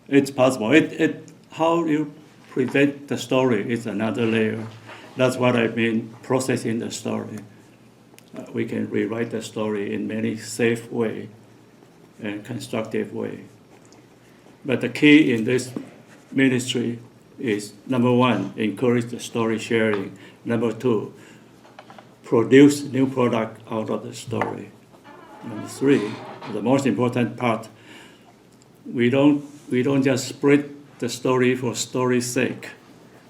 It's possible. How you present the story is another layer. That's what I mean, processing the story. We can rewrite the story in many safe way and constructive way. But the key in this ministry is, number one, encourage the story sharing. Number two, produce new product out of the story. Number three, the most important part, we don't just spread the story for story's sake.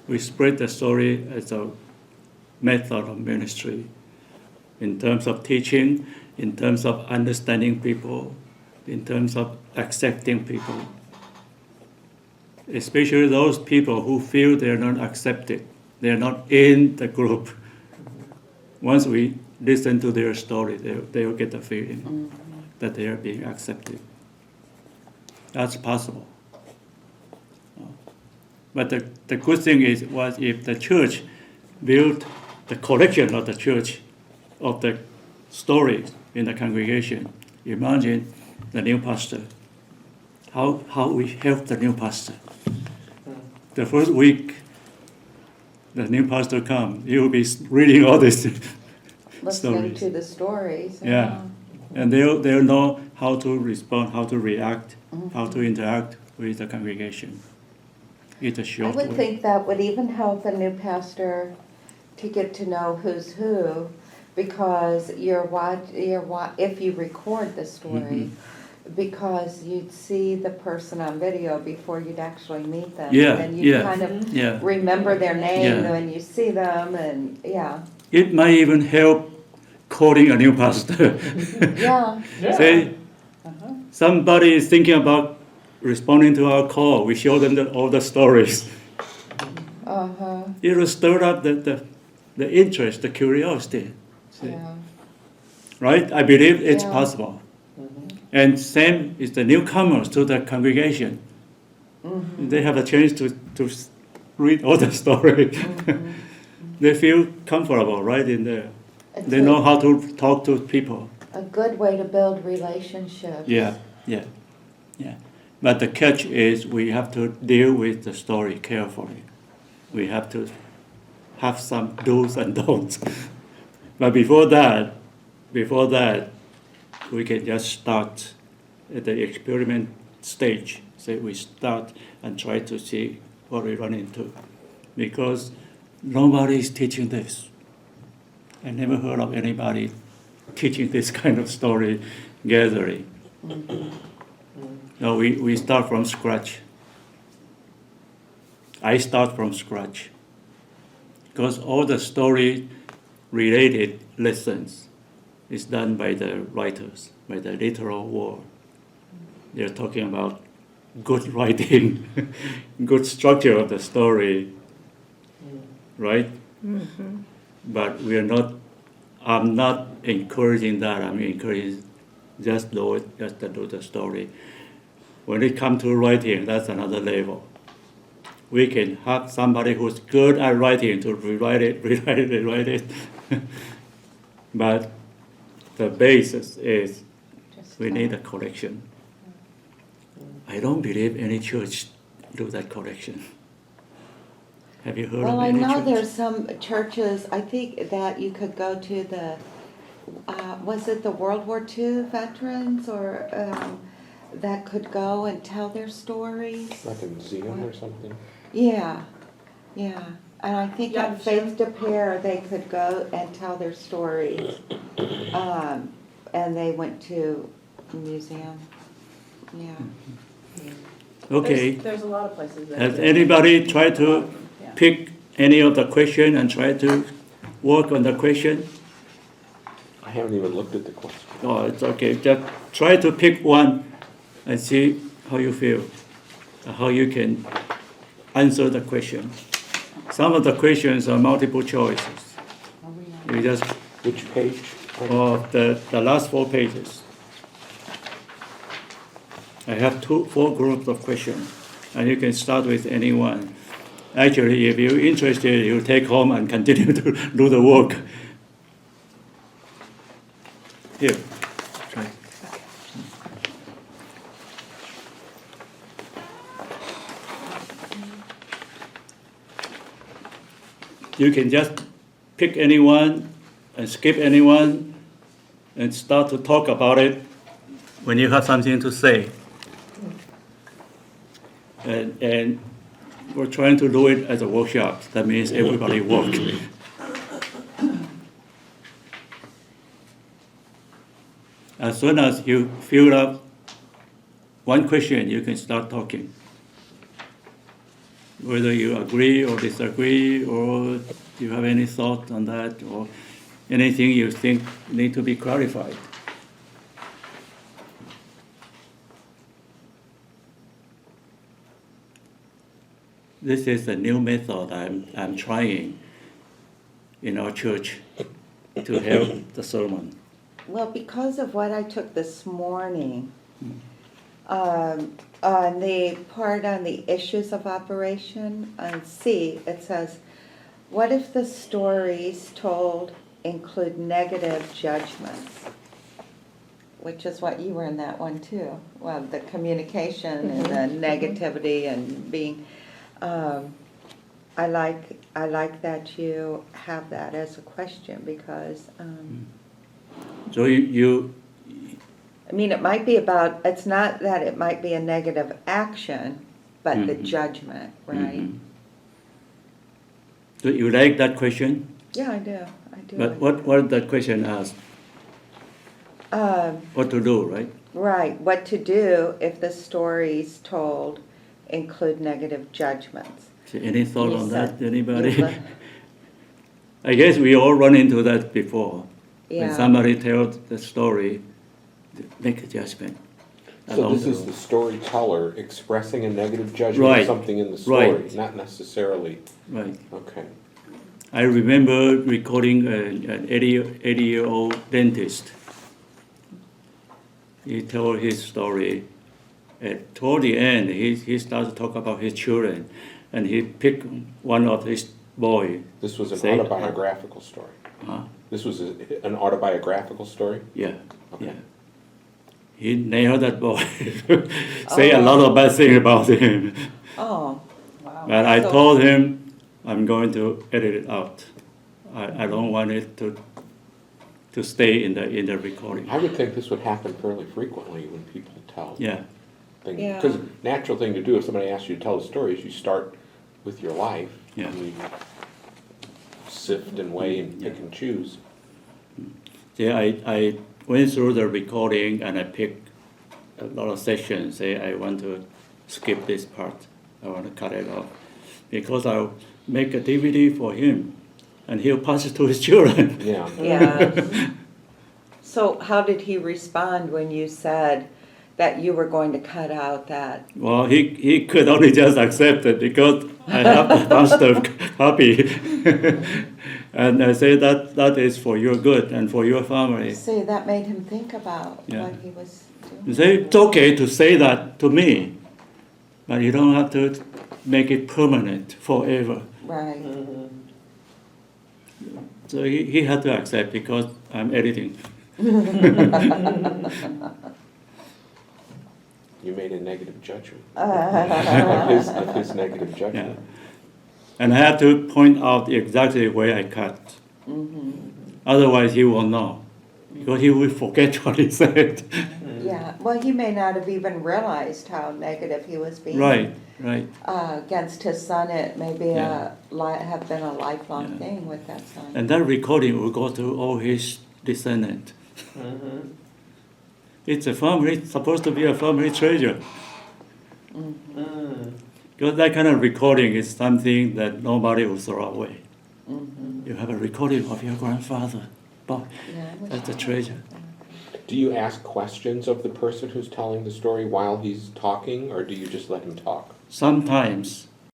We spread the story as a method of ministry in terms of teaching, in terms of understanding people, in terms of accepting people. Especially those people who feel they're not accepted, they're not in the group. Once we listen to their story, they will get the feeling that they are being accepted. That's possible. But the good thing is, was if the church built the collection of the church of the stories in the congregation, imagine the new pastor, how we help the new pastor. The first week, the new pastor come, he will be reading all these Listening stories. to the stories. Yeah, and they'll know how to respond, how to react, how to interact with the congregation. It's a I short would way. think that would even help a new pastor to get to know who's who, because if you record the story, because you'd see the person on video before you'd actually meet them. Yeah, And then you yeah, kind of yeah. remember their name Yeah. when you see them, and yeah. It might even help calling a new pastor. Yeah. Say, somebody is thinking about responding to our call. We show them all the stories. Uh-huh. It will stir up the interest, the curiosity. See? Yeah. Right? I believe it's Yeah. possible. And same is the newcomers to the congregation. They have a chance to read all the story. They feel comfortable right in there. It's They know how to talk to people. a good way to build relationships. Yeah. But the catch is we have to deal with the story carefully. We have to have some do's and don'ts. But before that, we can just start at the experiment stage. So we start and try to see what we run into. Because nobody is teaching this. I never heard of anybody teaching this kind of story gathering. No, we start from scratch. I start from scratch. Because all the story-related lessons is done by the writers, by the literal word. They're talking about good writing, good structure of the story, right? But I'm not encouraging that. I'm encouraging just do it, just to do the story. When it comes to writing, that's another level. We can have somebody who's good at writing to rewrite it. But the basis is we need a collection. I don't believe any church do that collection. Have you heard Well, of I any know church? there's some churches, I think that you could go to the, was it the World War II veterans, or that could go and tell their stories? Like a museum or something? Yeah. And I think Yeah, at Faith de Pere, they could go and tell their stories. And they went to a museum. Yeah. Okay. There's a lot of places that. Has do. anybody tried to Yeah. pick any of the question and try to work on the question? I haven't even looked at the question. Oh, it's okay. Just try to pick one and see how you feel, how you can answer the question. Some of the questions are multiple choices. You just, Which page? the last 4 pages. I have 4 groups of questions, and you can start with any one. Actually, if you're interested, you take home and continue to do the work. Here, try. you can just pick anyone and skip anyone and start to talk about it when you have something to say. And we're trying to do it as a workshop. That means everybody work. As soon as you fill up one question, you can start talking. Whether you agree or disagree, or you have any thought on that, or anything you think need to be clarified. This is a new method I'm trying in our church to help the sermon. Well, because of what I took this morning, on the part on the issues of operation, on C, it says, what if the stories told include negative judgments? Which is what you were in that one too. Well, the communication and the negativity and being, I like that you have that as a question because, So you I mean, it might be about, it's not that it might be a negative action, but the judgment, right? do you like that question? Yeah, I do. I do. But what that question asks? What to do, right? Right, what to do if the stories told include negative judgments. So any thought on that, You anybody? le- I guess we all run into that before. When Yeah. somebody tells the story, make a judgment. So along this the is road. the storyteller expressing a negative judgment Right. of something in the story, Right. not necessarily, Right. okay. I remember recording an 80-year-old dentist. He told his story. Toward the end, he started to talk about his children, and he picked one of his boy. This was an Say- autobiographical story. Huh? This was an autobiographical story? Yeah, Okay. yeah. He nailed that boy. Say a lot of bad things about him. Oh, But I So- told him, I'm going to edit it out. I don't want it to stay in the recording. I would think this would happen fairly frequently when people tell Yeah, things. Yeah. Because natural thing to do if somebody asks you to tell a story is you start with your life. Yeah. And you sift and weigh and pick and choose. yeah. I went through the recording and I picked a lot of sections. Say I want to skip this part. I want to cut it off because I'll make a DVD for him, and he'll pass it to his children. Yeah. yeah. So how did he respond when you said that you were going to cut out that? Well, he could only just accept it because I have the master copy. And I say that is for your good and for your family. See, that made him think about Yeah. what he was doing. You say, it's okay to say that to me, but you don't have to make it permanent forever. Right. So he had to accept because I'm editing. You made a negative judgment of his negative Yeah. judgment. And I have to point out exactly where I cut. Otherwise, he will know. Because he will forget what he said. Yeah, well, he may not have even realized how negative he was being. Right, right. Against his son, it may be Yeah. have been a lifelong Yeah. thing with that son. And that recording will go to all his descendants. It's a family, it's supposed to be a family treasure. Because that kind of recording is something that nobody will throw away. You have a recording of your grandfather. Boy, Yeah, I wish that's a I had treasure. that. Do you ask questions of the person who's telling the story while he's talking, or do you just let him talk? Sometimes